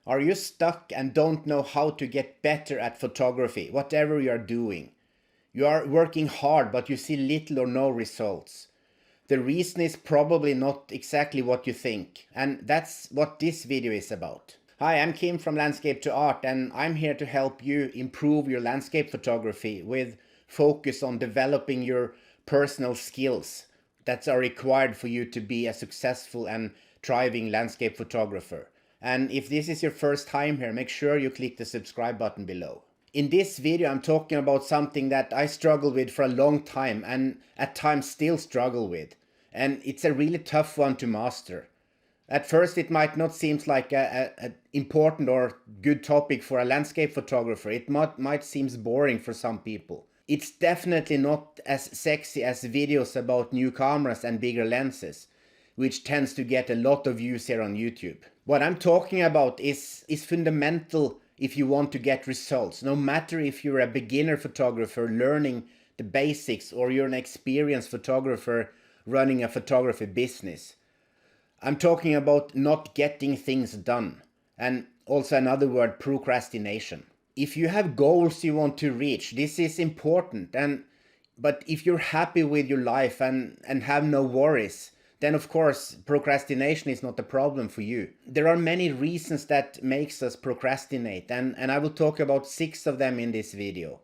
Are you stuck and don't know how to get better at photography, whatever you are doing? You are working hard, but you see little or no results. The reason is probably not exactly what you think, and that's what this video is about. Hi, I'm Kim from Landscape to Art, and I'm here to help you improve your landscape photography with focus on developing your personal skills that are required for you to be a successful and thriving landscape photographer. And if this is your first time here, make sure you click the subscribe button below. In this video, I'm talking about something that I struggled with for a long time and at times still struggle with. And it's a really tough one to master. At first, it might not seem like an important or good topic for a landscape photographer. It might seem boring for some people. It's definitely not as sexy as videos about new cameras and bigger lenses, which tends to get a lot of views here on YouTube. What I'm talking about is fundamental if you want to get results, no matter if you're a beginner photographer learning the basics or you're an experienced photographer running a photography business. I'm talking about not getting things done, and also another word, procrastination. If you have goals you want to reach, this is important, but if you're happy with your life and have no worries, then of course procrastination is not a problem for you. There are many reasons that makes us procrastinate, and I will talk about 6 of them in this video.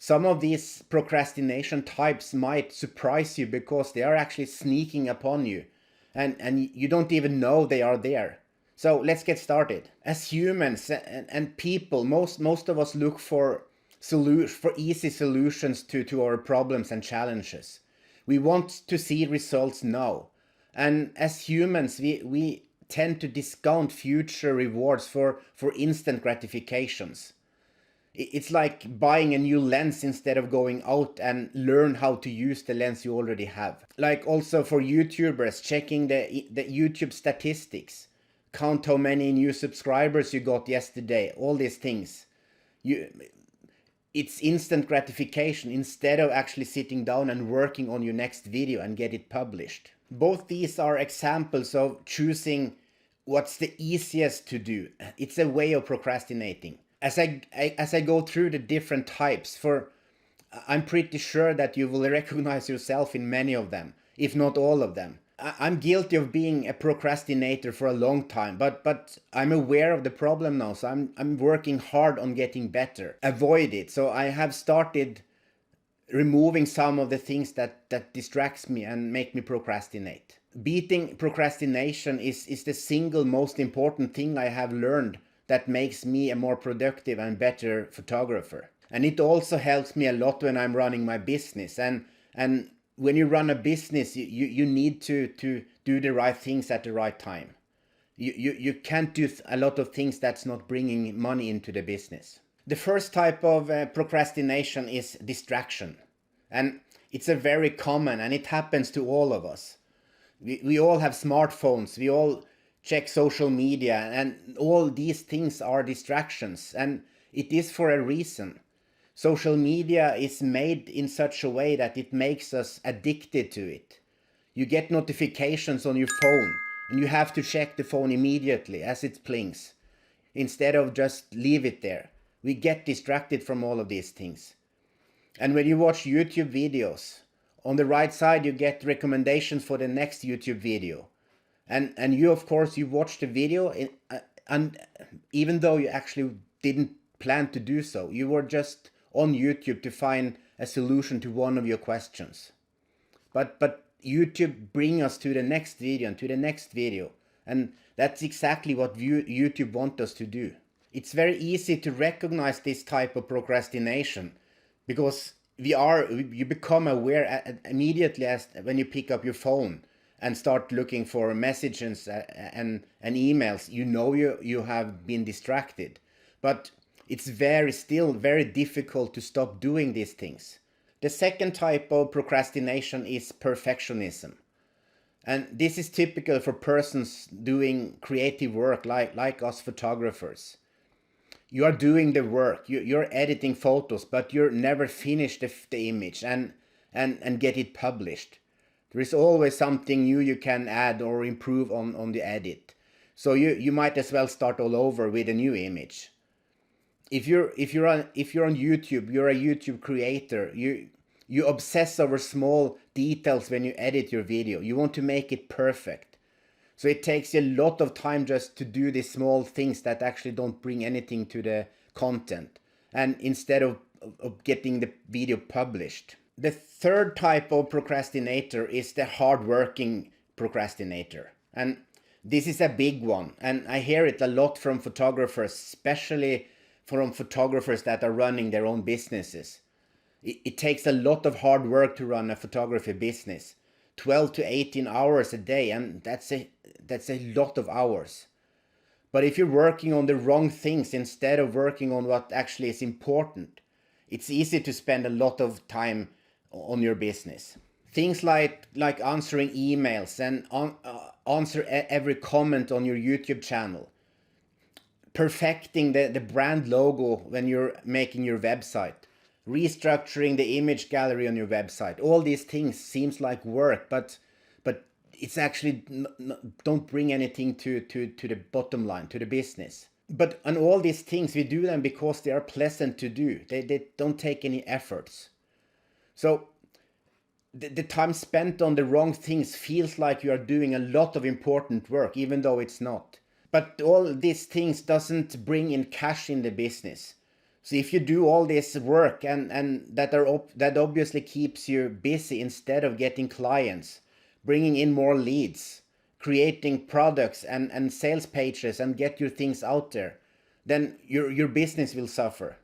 Some of these procrastination types might surprise you because they are actually sneaking upon you, and you don't even know they are there. So let's get started. As humans and people, most of us look for easy solutions to our problems and challenges. We want to see results now. And as humans, we tend to discount future rewards for instant gratifications. It's like buying a new lens instead of going out and learn how to use the lens you already have. Like also for YouTubers, checking the YouTube statistics. Count how many new subscribers you got yesterday, all these things. It's instant gratification instead of actually sitting down and working on your next video and get it published. Both these are examples of choosing what's the easiest to do. It's a way of procrastinating. As I go through the different types, I'm pretty sure that you will recognize yourself in many of them, if not all of them. I'm guilty of being a procrastinator for a long time, but I'm aware of the problem now, so I'm working hard on getting better. Avoid it. So I have started removing some of the things that distracts me and make me procrastinate. Beating procrastination is the single most important thing I have learned that makes me a more productive and better photographer. And it also helps me a lot when I'm running my business. And when you run a business, you need to do the right things at the right time. You can't do a lot of things that's not bringing money into the business. The first type of procrastination is distraction. And it's a very common, and it happens to all of us. We all have smartphones, we all check social media, and all these things are distractions, and it is for a reason. Social media is made in such a way that it makes us addicted to it. You get notifications on your phone, and you have to check the phone immediately as it blinks, instead of just leave it there. We get distracted from all of these things. And when you watch YouTube videos, on the right side you get recommendations for the next YouTube video. And you, of course, you watch the video, and even though you actually didn't plan to do so, you were just on YouTube to find a solution to one of your questions. But YouTube brings us to the next video and to the next video. And that's exactly what YouTube wants us to do. It's very easy to recognize this type of procrastination because you become aware immediately when you pick up your phone and start looking for messages and emails. You have been distracted. But it's still very difficult to stop doing these things. The second type of procrastination is perfectionism. And this is typical for persons doing creative work like us photographers. You are doing the work, you're editing photos, but you're never finished the image and get it published. There is always something new you can add or improve on the edit. So you might as well start all over with a new image. If you're on YouTube, you're a YouTube creator. You obsess over small details when you edit your video. You want to make it perfect. So it takes you a lot of time just to do these small things that actually don't bring anything to the content. And instead of getting the video published. The third type of procrastinator is the hardworking procrastinator. And this is a big one. And I hear it a lot from photographers, especially from photographers that are running their own businesses. It takes a lot of hard work to run a photography business. 12 to 18 hours a day, and that's a lot of hours. But if you're working on the wrong things instead of working on what actually is important, it's easy to spend a lot of time on your business. Things like answering emails and answer every comment on your YouTube channel. Perfecting the brand logo when you're making your website. Restructuring the image gallery on your website. All these things seems like work, but it's actually don't bring anything to the bottom line, to the business. But on all these things, we do them because they are pleasant to do. They don't take any efforts. So the time spent on the wrong things feels like you are doing a lot of important work, even though it's not. But all these things doesn't bring in cash in the business. So if you do all this work and that obviously keeps you busy instead of getting clients, bringing in more leads, creating products and sales pages and get your things out there, then your business will suffer.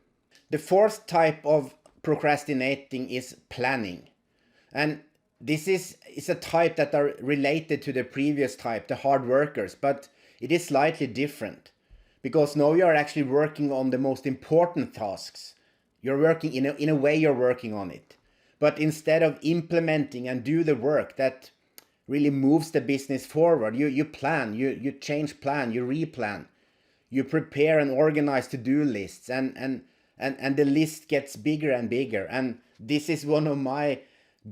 The fourth type of procrastinating is planning. And this is a type that are related to the previous type, the hard workers, but it is slightly different. Because now you are actually working on the most important tasks. You're working in a way you're working on it. But instead of implementing and do the work that really moves the business forward, you plan, you change plan, you replan. You prepare and organize to-do lists and the list gets bigger and bigger. And this is one of my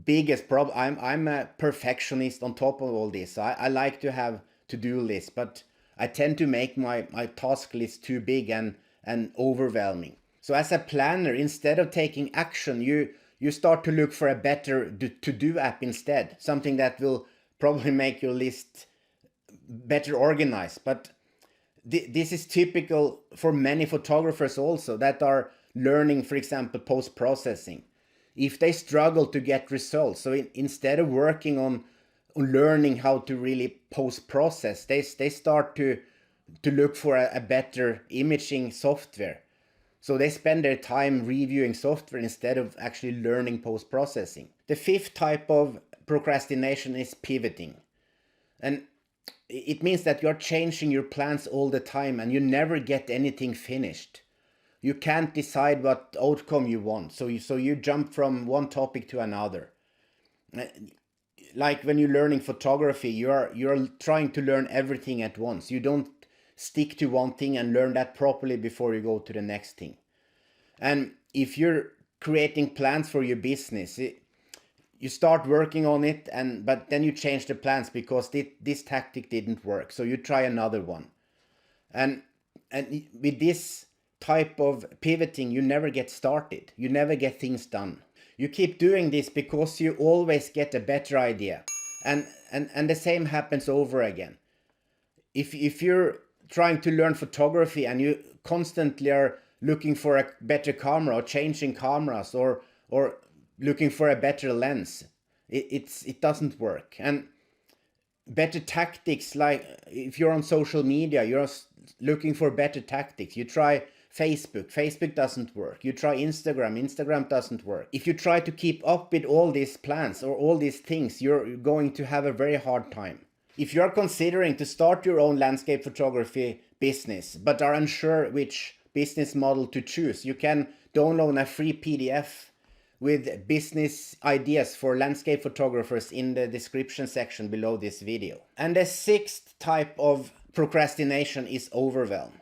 biggest problems. I'm a perfectionist on top of all this. I like to have to-do lists, but I tend to make my task list too big and overwhelming. So as a planner, instead of taking action, you start to look for a better to-do app instead. Something that will probably make your list better organized. But this is typical for many photographers also that are learning, for example, post-processing. If they struggle to get results, so instead of working on learning how to really post-process, they start to look for a better imaging software. So they spend their time reviewing software instead of actually learning post-processing. The fifth type of procrastination is pivoting. And it means that you're changing your plans all the time and you never get anything finished. You can't decide what outcome you want, so you jump from one topic to another. Like when you're learning photography, you're trying to learn everything at once. You don't stick to one thing and learn that properly before you go to the next thing. And if you're creating plans for your business, you start working on it, but then you change the plans because this tactic didn't work, so you try another one. And with this type of pivoting, you never get started. You never get things done. You keep doing this because you always get a better idea. And the same happens over again. If you're trying to learn photography and you constantly are looking for a better camera or changing cameras or looking for a better lens, it doesn't work. And better tactics, like if you're on social media, you're looking for better tactics. You try Facebook doesn't work. You try Instagram doesn't work. If you try to keep up with all these plans or all these things, you're going to have a very hard time. If you're considering to start your own landscape photography business, but are unsure which business model to choose, you can download a free PDF with business ideas for landscape photographers in the description section below this video. And the sixth type of procrastination is overwhelm.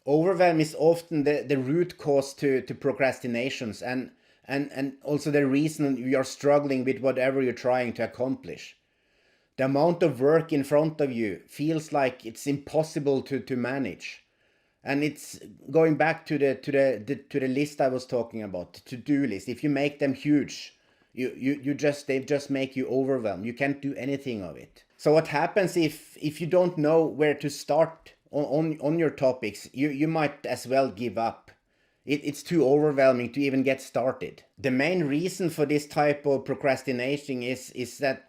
Overwhelm is often the root cause to procrastinations and also the reason you are struggling with whatever you're trying to accomplish. The amount of work in front of you feels like it's impossible to manage. And it's going back to the list I was talking about, the to-do list. If you make them huge, they just make you overwhelmed. You can't do anything of it. So what happens if you don't know where to start on your topics, you might as well give up. It's too overwhelming to even get started. The main reason for this type of procrastination is that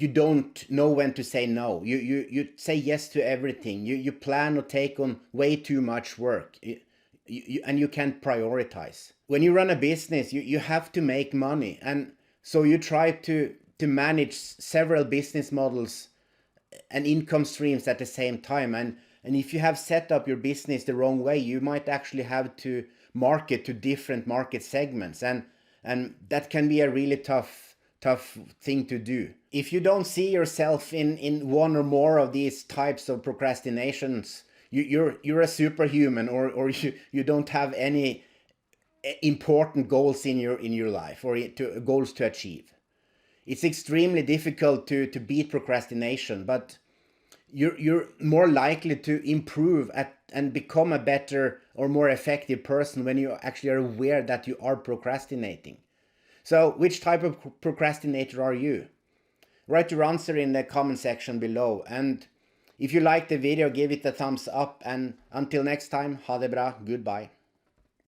you don't know when to say no. You say yes to everything. You plan or take on way too much work. And you can't prioritize. When you run a business, you have to make money. And so you try to manage several business models and income streams at the same time. And if you have set up your business the wrong way, you might actually have to market to different market segments. And that can be a really tough thing to do. If you don't see yourself in one or more of these types of procrastinations, you're a superhuman, or you don't have any important goals in your life, or goals to achieve. It's extremely difficult to beat procrastination, but you're more likely to improve and become a better or more effective person when you actually are aware that you are procrastinating. So, which type of procrastinator are you? Write your answer in the comment section below. And if you like the video, give it a thumbs up. And until next time, ha det bra, goodbye.